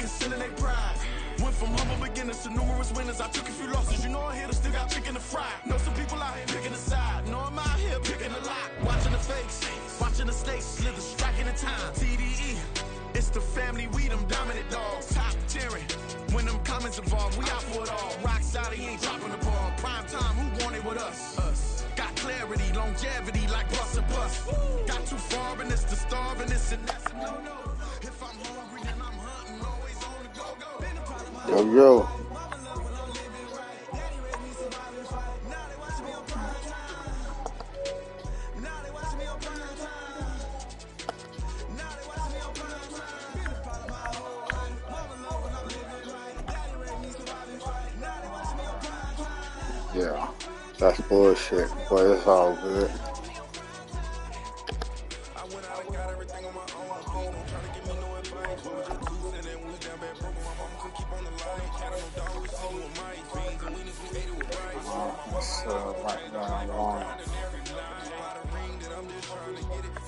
concealing their pride. Went from humble beginners to numerous winners. I took a few losses, you know I hit, still got chicken to fry. Know some people out here picking a side, know I'm out here picking a lot. Watching the fakes, watching the snakes slither, striking the time. TDE, it's the family, we them dominant dogs. Top tiering, when them comments involved, we out for it all. Rock solid, he ain't dropping the ball. Prime time, who want it with us? Us. Got clarity, longevity, like bus and bus. Got too far and it's the starving, this and that's a no-no. If I'm hungry, then I'm hunting, always on the go-go. Yo, yo. Yeah, that's bullshit, but it's all good. Right down long.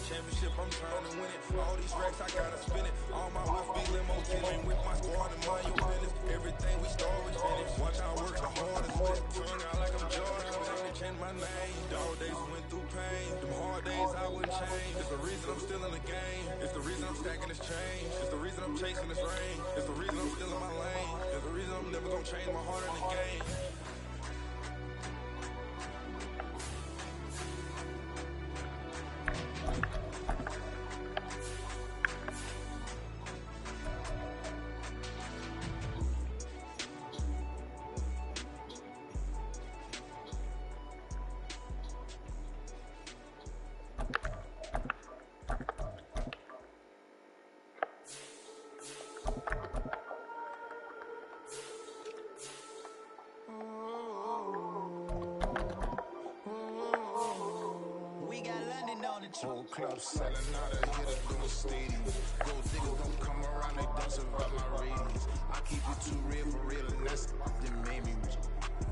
Championship, I'm trying to win it. All these racks, I gotta spin it. All my whips be limo tinted. With my squad and mind your business. Everything we start, we finish. Watch how I work the hardest with it. Tongue out like I'm Jordan. I'm trying to change my name. Dog days we went through pain. Them hard days I wouldn't change. It's the reason I'm still in the game. It's the reason I'm stacking this change. It's the reason I'm chasing this rain. It's the reason I'm still in my lane. It's the reason I'm never gonna change my heart in the game. Whole club selling out of here to do a stadium. Gold diggers don't come around, they don't survive my ratings. I keep it too real for real, and that's that made me rich.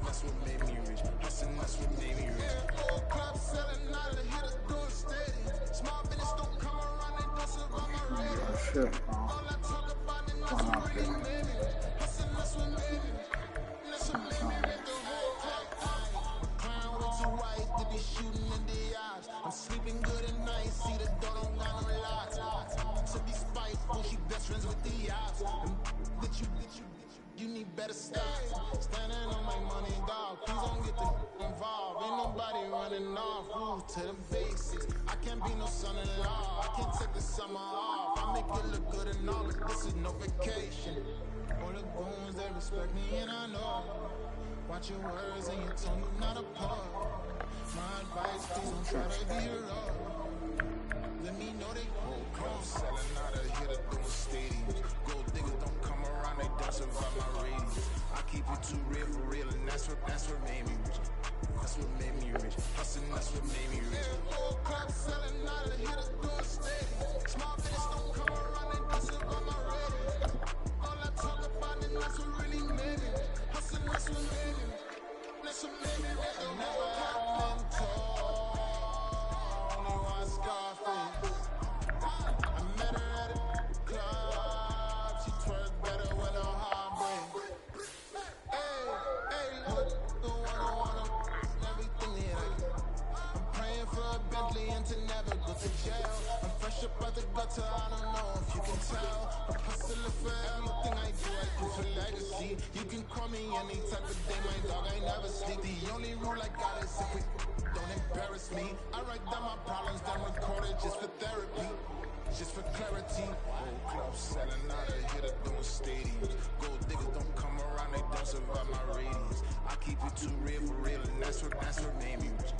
That's what made me rich. Hustling, that's what made me rich. Whole club selling out of here to do a stadium. Small business don't come around, they don't survive my ratings. Shit, all I talk about is that's what really made me. Hustling, that's what made me. That's what made me rich. The whole club clown way too white to be shooting in the eyes. I'm sleeping good at night, see the door don't got no locks. To be spiteful, she best friends with the ops. That you need better stocks. Standing on my money, dog. Please don't get the involved. Ain't nobody running off. Ooh, to the basics. I can't be no son-in-law. I can't take the summer off. I make it look good and all, but this is no vacation. All the goons, they respect me and I know. Watch your words and your tone, you're not a part. My advice, please don't try to be a rock. Let me know they whole club selling out of here to do a stadium. Gold diggers don't come around, they don't survive my ratings. I keep it too real for real, and that's what made me rich. That's what made me rich. Hustling, that's what made me rich. Whole club selling out of here to do a stadium. Small business don't come around, they don't survive my ratings. All I talk about is that's what really made me. Hustling, that's what made me. That's what made me rich. Never have been told. Only one Scarface. I met her at a club. She twerk better with her heartbreak. Hey, look, the one everything that I get. I'm praying for a Bentley and to never go to jail. I'm fresh up out the gutter, I don't know if you can tell. I'm hustling for everything I do for legacy. You can call me any type of day, my dog, I never sleep. The only rule I got is if we don't embarrass me. I write down my problems, then record it just for therapy. Just for clarity. Whole club selling out of here to doing stadiums. Gold diggers don't come around, they don't survive my ratings. I keep it too real for real, and that's what made me rich.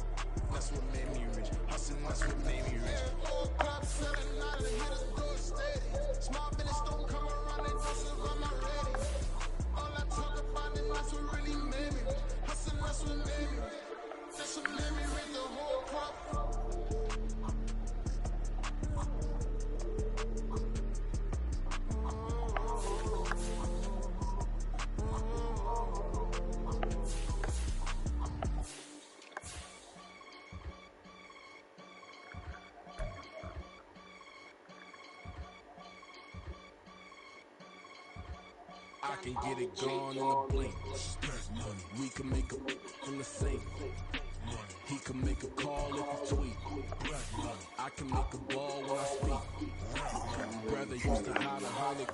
That's what made me rich. Hustling, that's what made me rich. Whole club selling out of here to doing stadiums. Small business don't come around, they don't survive my ratings. All I talk about is that's what really made me rich. Hustling, that's what made me rich. That's what made me rich. The whole club. I can get it gone in a blink. We can make a in the sink. He can make a call if he tweet. I can make a ball when I speak. Brother used to hide 100.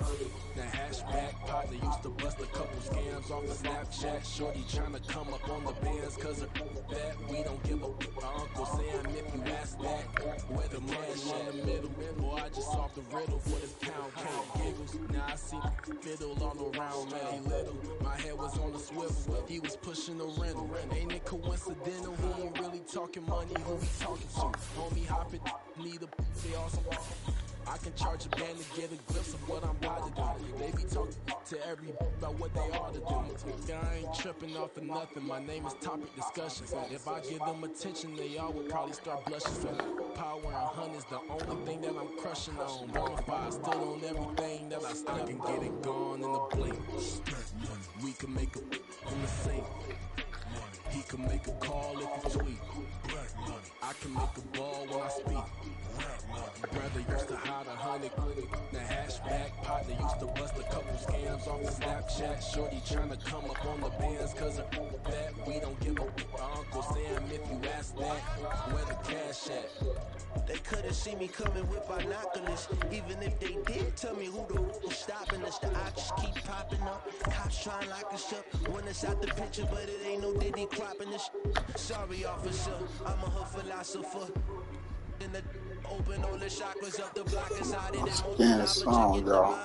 Now hatchback partner used to bust a couple scams off of Snapchat. Shorty tryna come up on the bands cause of that. We don't give a Uncle Sam if you ask that. Where the cash in the middle. Boy, I just solved the riddle for this pound cake giggles. Now I see fiddle all around me. He little. My head was on the swivel. He was pushing the rental. Ain't it coincidental? He ain't really talking money. Who he talking to? Homie hopping, need a they also. I can charge a band to get a glimpse of what I'm about to do. They be talking to every about what they ought to do. I ain't tripping off of nothing. My name is topic discussion. If I give them attention, they all would probably start blushing. So power and hunt is the only thing that I'm crushing on. Bonafide stood on everything that I can get it gone in a blink. We can make a in the sink. He can make a call if he tweet. I can make a ball when I speak. Brother used to hide 100. The hatchback partner used to bust a couple scams off of Snapchat. Shorty tryna come up on the bands cause of that. We don't give a Uncle Sam if you ask that. Where the cash at? They couldn't see me coming with binoculars. Even if they did, tell me who the was stopping us. The options keep popping up. Cops trying to lock us up. When it's out the picture, but it ain't no Diddy cropping this. Sorry, officer, I'm a hood philosopher. In the open all the chakras up the block inside it. Damn, the song, bro.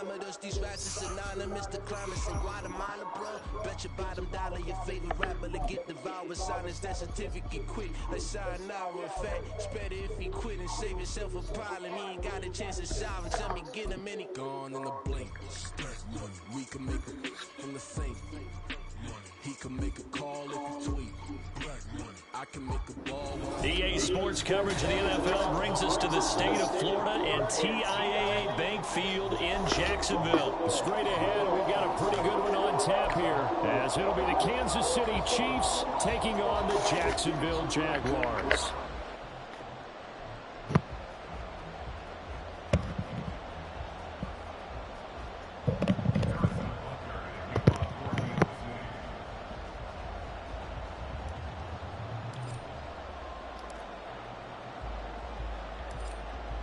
These rats is anonymous. The climates in Guatemala, bro. Bet your bottom dollar your favorite rapper to get devoured. Silence that certificate quick. Let's sign now. In fact, it's better if he quit and save himself a problem. He ain't got a chance to solve it. Tell me, get him any gone in a blink. We can make it in the sink. He can make a call if he tweet. I can make a ball. EA Sports coverage of the NFL brings us to the state of Florida and TIAA Bank Field in Jacksonville. Straight ahead, we've got a pretty good one on tap here, as it'll be the Kansas City Chiefs taking on the Jacksonville Jaguars.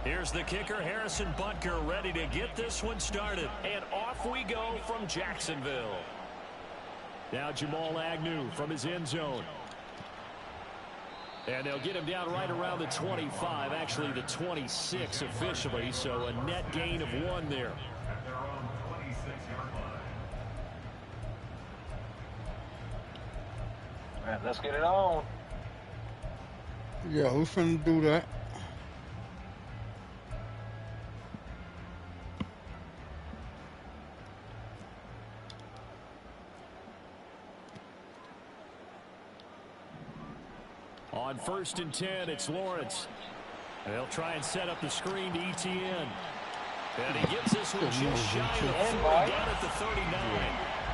Here's the kicker, Harrison Butker, ready to get this one started. And off we go from Jacksonville. Now Jamal Agnew from his end zone. And they'll get him down right around the 25, actually the 26 officially, so a net gain of 1 there. All right, let's get it on. Yeah, who's finna do that? On 1st and 10, it's Lawrence. They'll try and set up the screen to ETN. And he gets this one just shy of 40 down at the 39.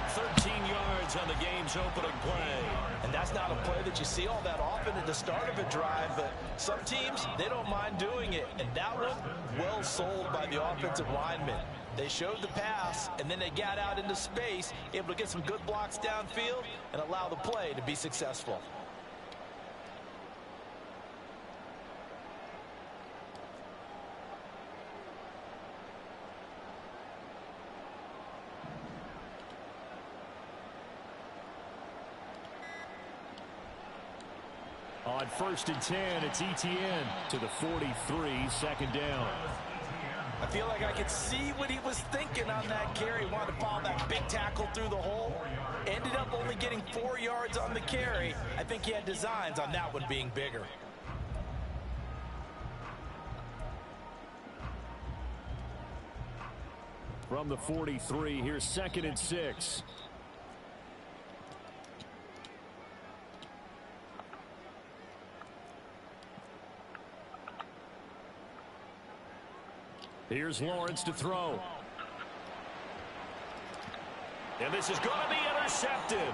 13 yards on the game's opening play. And that's not a play that you see all that often at the start of a drive, but some teams, they don't mind doing it. And that one, well sold by the offensive lineman. They showed the pass, and then they got out into space, able to get some good blocks downfield and allow the play to be successful. On 1st and 10, it's ETN to the 43, 2nd down. I feel like I could see what he was thinking on that carry. Wanted to follow that big tackle through the hole. Ended up only getting 4 yards on the carry. I think he had designs on that one being bigger. From the 43, here's 2nd and 6. Here's Lawrence to throw. And this is going to be intercepted.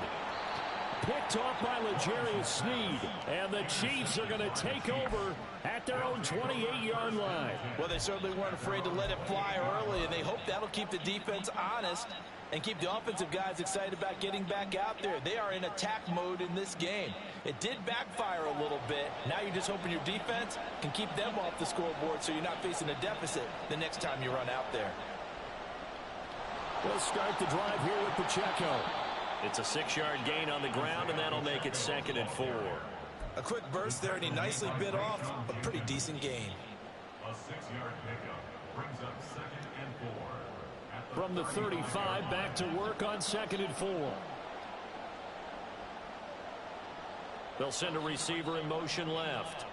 Picked off by L'Jarius Sneed. And the Chiefs are going to take over at their own 28-yard line. Well, they certainly weren't afraid to let it fly early, and they hope that'll keep the defense honest. and keep the offensive guys excited about getting back out there. They are in attack mode in this game. It did backfire a little bit. Now you're just hoping your defense can keep them off the scoreboard so you're not facing a deficit the next time you run out there. We'll start the drive here with Pacheco. It's a 6-yard gain on the ground, and that'll make it 2nd and 4. A quick burst there, and he nicely bit off a pretty decent gain. A 6-yard pickup brings up 2nd and 4. From the 35, back to work on 2nd and 4. They'll send a receiver in motion left.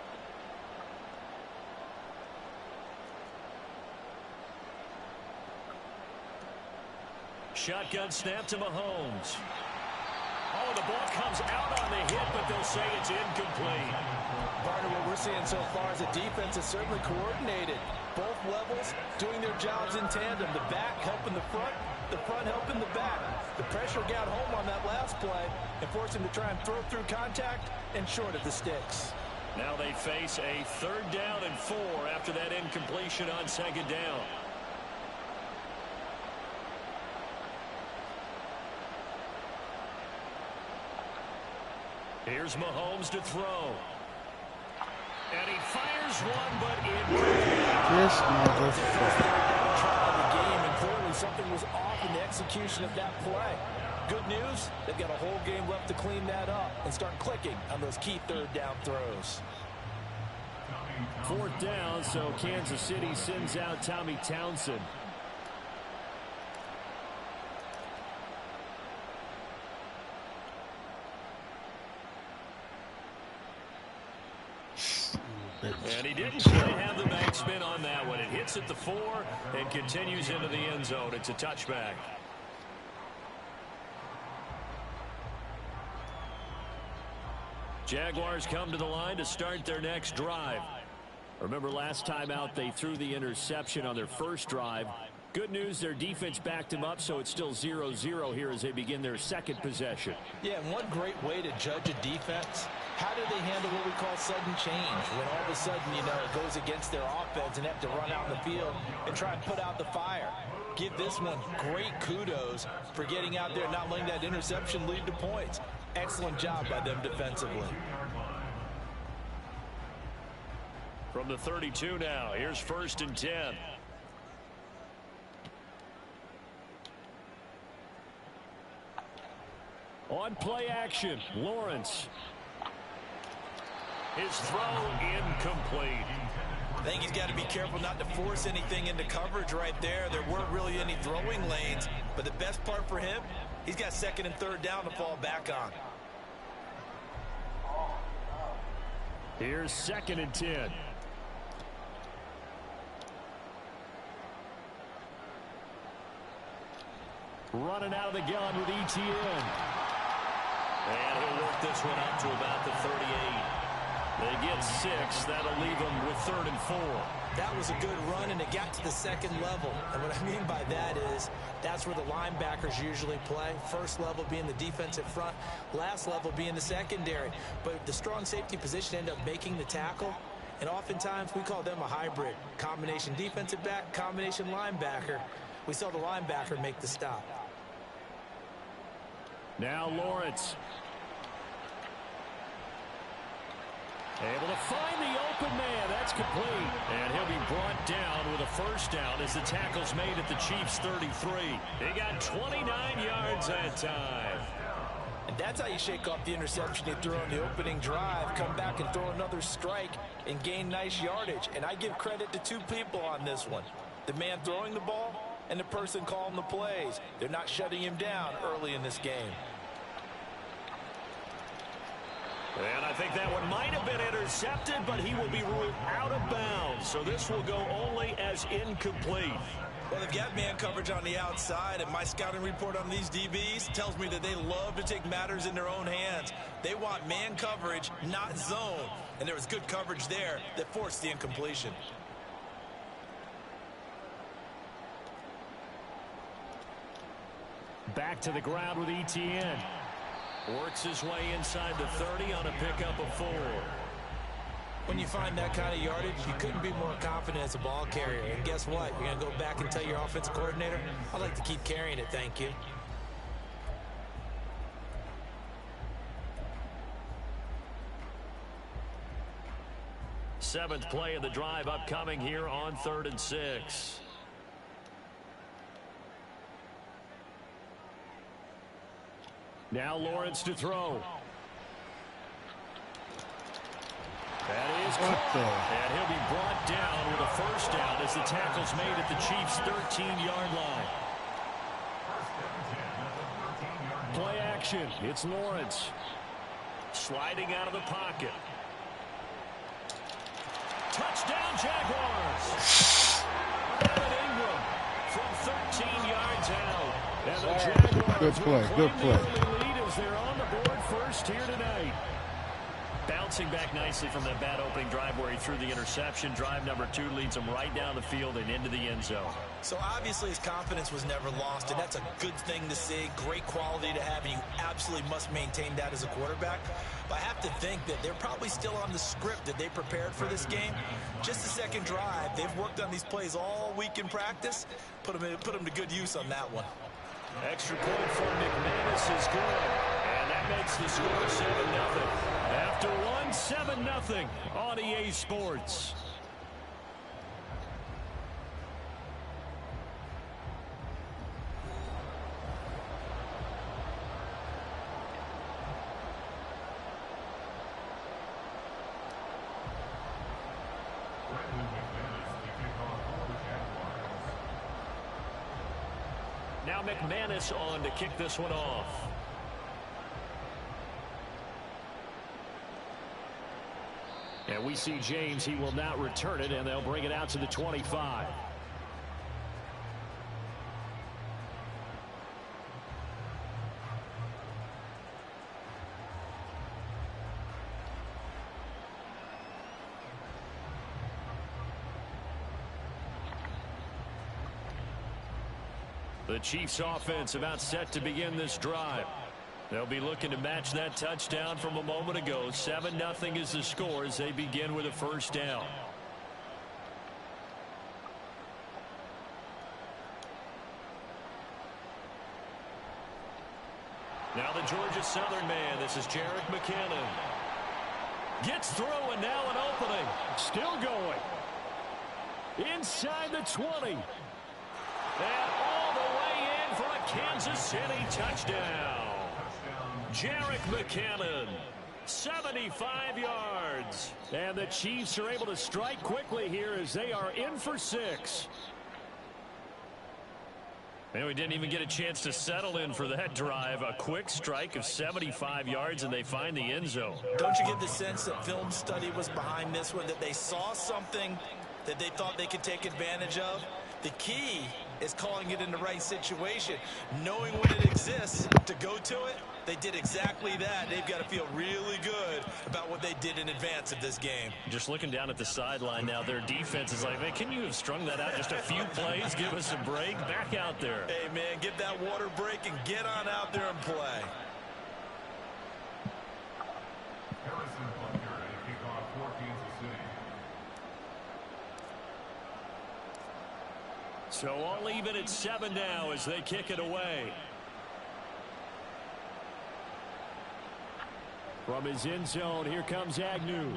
Shotgun snap to Mahomes. Oh, the ball comes out on the hit, but they'll say it's incomplete. Partner, what we're seeing so far is the defense is certainly coordinated. Both levels doing their jobs in tandem. The back helping the front helping the back. The pressure got home on that last play and forced him to try and throw through contact and short of the sticks. Now they face a 3rd down and 4 after that incompletion on 2nd down. Here's Mahomes to throw. And he fires one, but This motherfucker. The game, and clearly something was off in the execution of that play. Good news, they've got a whole game left to clean that up and start clicking on those key 3rd down throws. 4th down, so Kansas City sends out Tommy Townsend. And he didn't quite have the backspin on that one. It hits at the 4 and continues into the end zone. It's a touchback. Jaguars come to the line to start their next drive. Remember last time out they threw the interception on their first drive. Good news, their defense backed them up, so it's still 0-0 here as they begin their 2nd possession. Yeah, and one great way to judge a defense, how do they handle what we call sudden change? When all of a sudden, you know, it goes against their offense and they have to run out in the field and try and put out the fire. Give this one great kudos for getting out there and not letting that interception lead to points. Excellent job by them defensively. From the 32 now, here's 1st and 10. On play action, Lawrence. His throw incomplete. I think he's got to be careful not to force anything into coverage right there. There weren't really any throwing lanes, but the best part for him, he's got 2nd and 3rd down to fall back on. Here's 2nd and 10. Running out of the gun with ETN. And he'll work this one up to about the 38. They get 6. That'll leave them with 3rd and 4. That was a good run, and it got to the 2nd level. And what I mean by that is that's where the linebackers usually play. First level being the defensive front, last level being the secondary. But the strong safety position ended up making the tackle, and oftentimes we call them a hybrid. Combination defensive back, combination linebacker. We saw the linebacker make the stop. Now Lawrence. Able to find the open man. That's complete. And he'll be brought down with a 1st down as the tackle's made at the Chiefs' 33. They got 29 yards that time. And that's how you shake off the interception you threw on the opening drive. Come back and throw another strike and gain nice yardage. And I give credit to 2 people on this one. The man throwing the ball and the person calling the plays. They're not shutting him down early in this game. And I think that one might have been intercepted, but he will be ruled out of bounds. So this will go only as incomplete. Well, they've got man coverage on the outside, and my scouting report on these DBs tells me that they love to take matters in their own hands. They want man coverage, not zone. And there was good coverage there that forced the incompletion. Back to the ground with ETN. Works his way inside the 30 on a pickup of 4. When you find that kind of yardage, you couldn't be more confident as a ball carrier. And guess what? You're going to go back and tell your offensive coordinator, I'd like to keep carrying it, thank you. Seventh play of the drive upcoming here on 3rd and 6. Now Lawrence to throw. That is caught. And he'll be brought down with a first down as the tackle's made at the Chiefs' 13-yard line. Play action. It's Lawrence. Sliding out of the pocket. Touchdown, Jaguars. Evan Ingram from 13 yards out. And the Jaguars good play, good play. Lead as they're on the board first here tonight. Bouncing back nicely from that bad opening drive where he threw the interception. Drive number 2 leads him right down the field and into the end zone. So obviously his confidence was never lost, and that's a good thing to see. Great quality to have, and you absolutely must maintain that as a quarterback. But I have to think that they're probably still on the script that they prepared for this game. Just the second drive. They've worked on these plays all week in practice. Put them to good use on that one. Extra point for McManus is good. And that makes the score 7-0. After one, 7-0 on EA Sports. Now McManus on to kick this one off. And we see James. He will not return it, and they'll bring it out to the 25. The Chiefs offense about set to begin this drive. They'll be looking to match that touchdown from a moment ago. 7-0 is the score as they begin with a first down. Now the Georgia Southern man. This is Jerick McKinnon. Gets through and now an opening. Still going. Inside the 20. And all the way in for a Kansas City touchdown. Jerick McKinnon, 75 yards. And the Chiefs are able to strike quickly here as they are in for 6. And we didn't even get a chance to settle in for that drive. A quick strike of 75 yards, and they find the end zone. Don't you get the sense that film study was behind this one, that they saw something that they thought they could take advantage of? The key is calling it in the right situation, knowing when it exists to go to it. They did exactly that. They've got to feel really good about what they did in advance of this game. Just looking down at the sideline now, their defense is like, man, can you have strung that out just a few plays? Give us a break. Back out there. Hey, man, get that water break and get on out there and play. Harrison Butker to kick off for Kansas City. So all even at 7 now as they kick it away. From his end zone, here comes Agnew.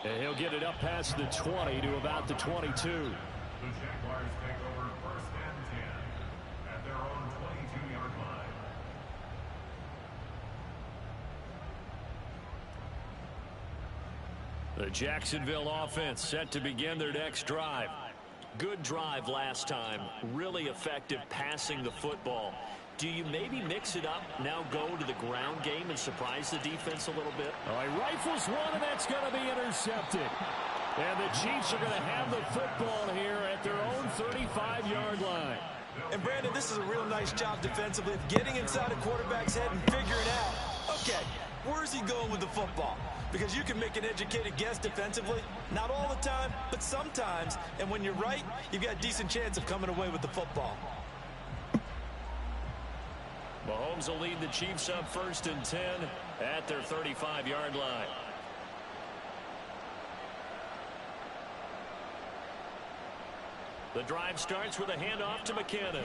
And he'll get it up past the 20 to about the 22. The Jaguars take over 1st and 10 at their own 22-yard line. The Jacksonville offense set to begin their next drive. Good drive last time. Really effective passing the football. Do you maybe mix it up, now go to the ground game and surprise the defense a little bit? All right, rifles one, and that's going to be intercepted. And the Chiefs are going to have the football here at their own 35-yard line. And, Brandon, this is a real nice job defensively of getting inside a quarterback's head and figuring out, okay, where's he going with the football? Because you can make an educated guess defensively. Not all the time, but sometimes. And when you're right, you've got a decent chance of coming away with the football. Mahomes will lead the Chiefs up 1st and 10 at their 35-yard line. The drive starts with a handoff to McKinnon.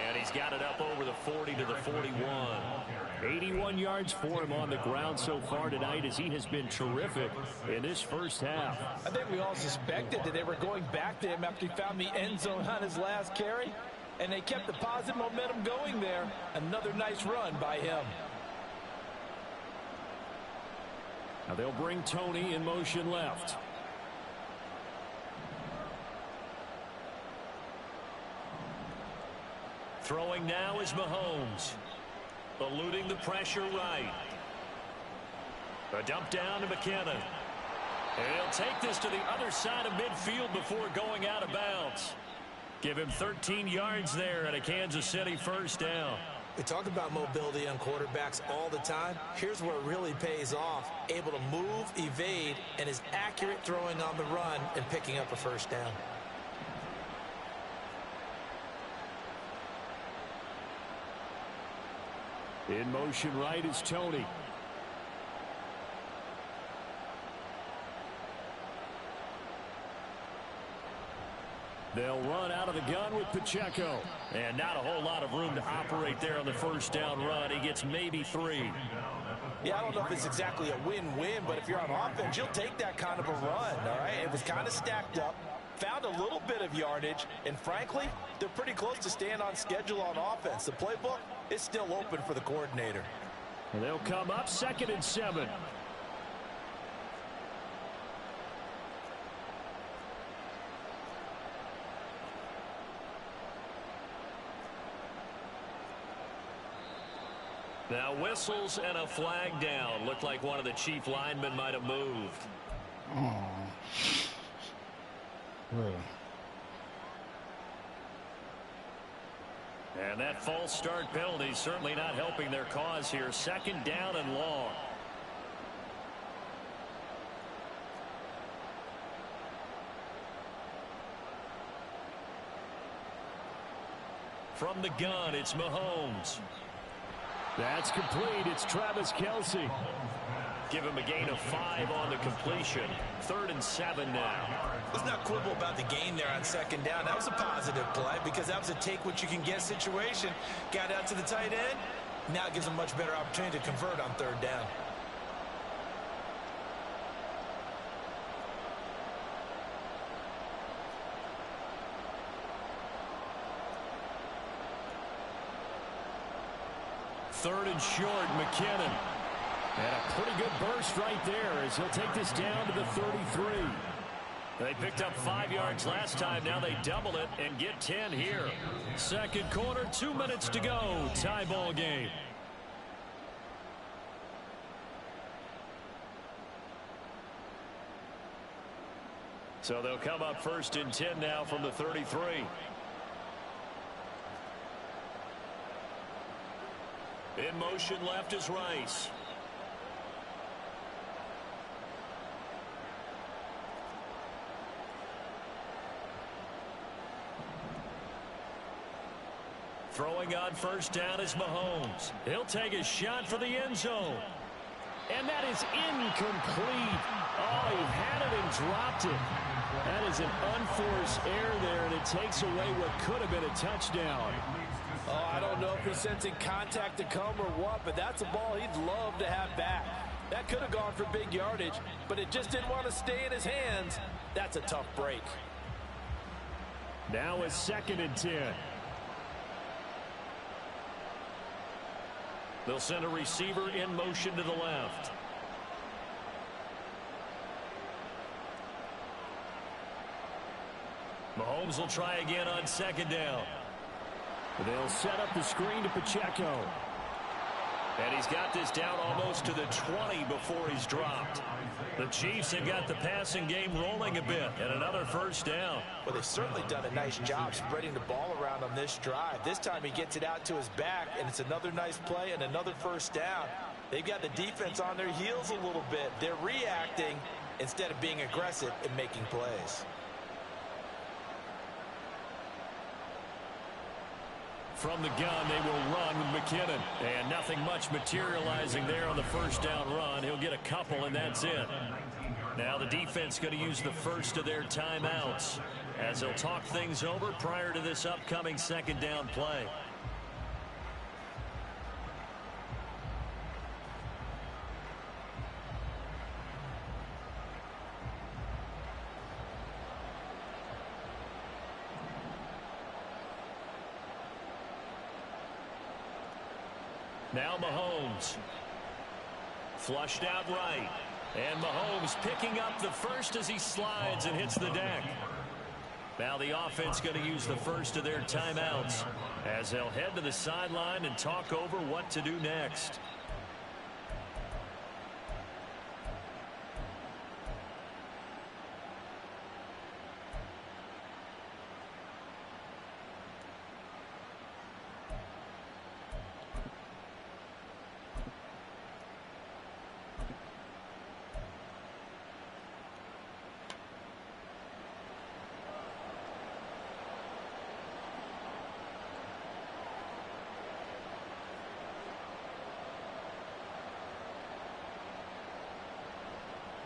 And he's got it up over the 40 to the 41. 81 yards for him on the ground so far tonight as he has been terrific in this first half. I think we all suspected that they were going back to him after he found the end zone on his last carry. And they kept the positive momentum going there. Another nice run by him. Now they'll bring Tony in motion left. Throwing now is Mahomes. Eluding the pressure right. A dump down to McKinnon. And he'll take this to the other side of midfield before going out of bounds. Give him 13 yards there at a Kansas City first down. We talk about mobility on quarterbacks all the time. Here's where it really pays off. Able to move, evade, and is accurate throwing on the run and picking up a first down. In motion right is Tony. They'll run out of the gun with Pacheco. And not a whole lot of room to operate there on the first down run. He gets maybe 3. Yeah, I don't know if it's exactly a win-win, but if you're on offense, you'll take that kind of a run, all right? It was kind of stacked up, found a little bit of yardage, and frankly, they're pretty close to staying on schedule on offense. The playbook is still open for the coordinator. And they'll come up 2nd and 7. Now whistles and a flag down. Looked like one of the chief linemen might have moved. Oh. Really? And that false start penalty certainly not helping their cause here. 2nd down and long. From the gun, it's Mahomes. That's complete. It's Travis Kelce. Give him a gain of 5 on the completion. 3rd and 7 now. Let's not quibble about the gain there on 2nd down. That was a positive play because that was a take-what-you-can-get situation. Got out to the tight end. Now it gives them much better opportunity to convert on 3rd down. Third and short, McKinnon. And a pretty good burst right there as he'll take this down to the 33. They picked up 5 yards last time. Now they double it and get 10 here. Second quarter, 2 minutes to go. Tie ball game. So they'll come up 1st and 10 now from the 33. In motion left is Rice. Throwing on 1st down is Mahomes. He'll take a shot for the end zone. And that is incomplete. Oh, he had it and dropped it. That is an unforced error there, and it takes away what could have been a touchdown. Oh, I don't know if he's sensing contact to come or what, but that's a ball he'd love to have back. That could have gone for big yardage, but it just didn't want to stay in his hands. That's a tough break. Now it's 2nd and 10. They'll send a receiver in motion to the left. Mahomes will try again on 2nd down. They'll set up the screen to Pacheco. And he's got this down almost to the 20 before he's dropped. The Chiefs have got the passing game rolling a bit, and another 1st down. Well, they've certainly done a nice job spreading the ball around on this drive. This time he gets it out to his back, and it's another nice play and another 1st down. They've got the defense on their heels a little bit. They're reacting instead of being aggressive and making plays. From the gun, they will run with McKinnon. And nothing much materializing there on the 1st down run. He'll get a couple, and that's it. Now the defense going to use the first of their timeouts as they'll talk things over prior to this upcoming second down play. Now Mahomes. Flushed out right. And Mahomes picking up the first as he slides and hits the deck. Now the offense going to use the first of their timeouts as they'll head to the sideline and talk over what to do next.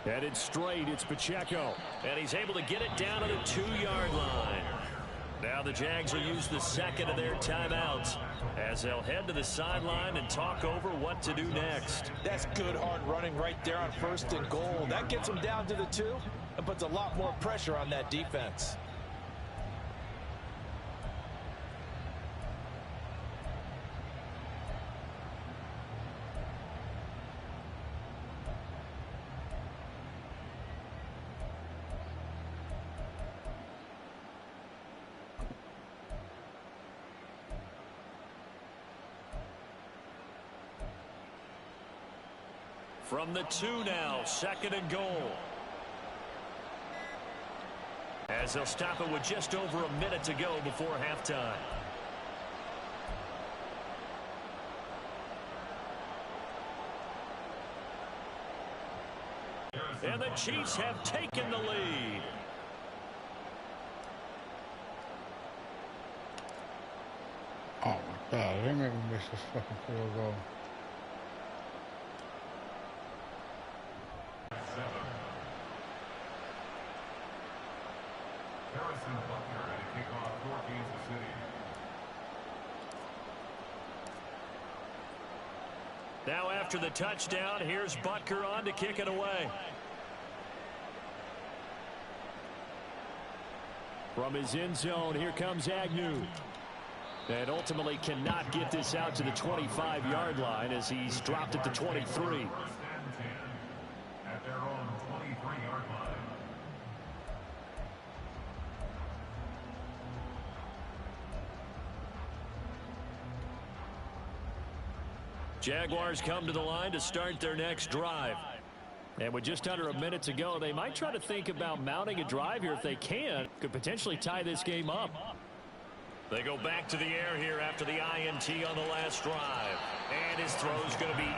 Headed straight, it's Pacheco. And he's able to get it down to the 2-yard line. Now the Jags will use the second of their timeouts as they'll head to the sideline and talk over what to do next. That's good hard running right there on 1st and goal. That gets them down to the 2 and puts a lot more pressure on that defense. From the 2 now, 2nd and goal. As they'll stop it with just over a minute to go before halftime. And the Chiefs have taken the lead. Oh my God, they made me miss this fucking field goal. Now after the touchdown, here's Butker on to kick it away. From his end zone, here comes Agnew. And ultimately cannot get this out to the 25-yard line as he's dropped at the 23. At their own 23-yard line. Jaguars come to the line to start their next drive. And with just under a minute to go, they might try to think about mounting a drive here if they can. Could potentially tie this game up. They go back to the air here after the INT on the last drive. And his throw's going to be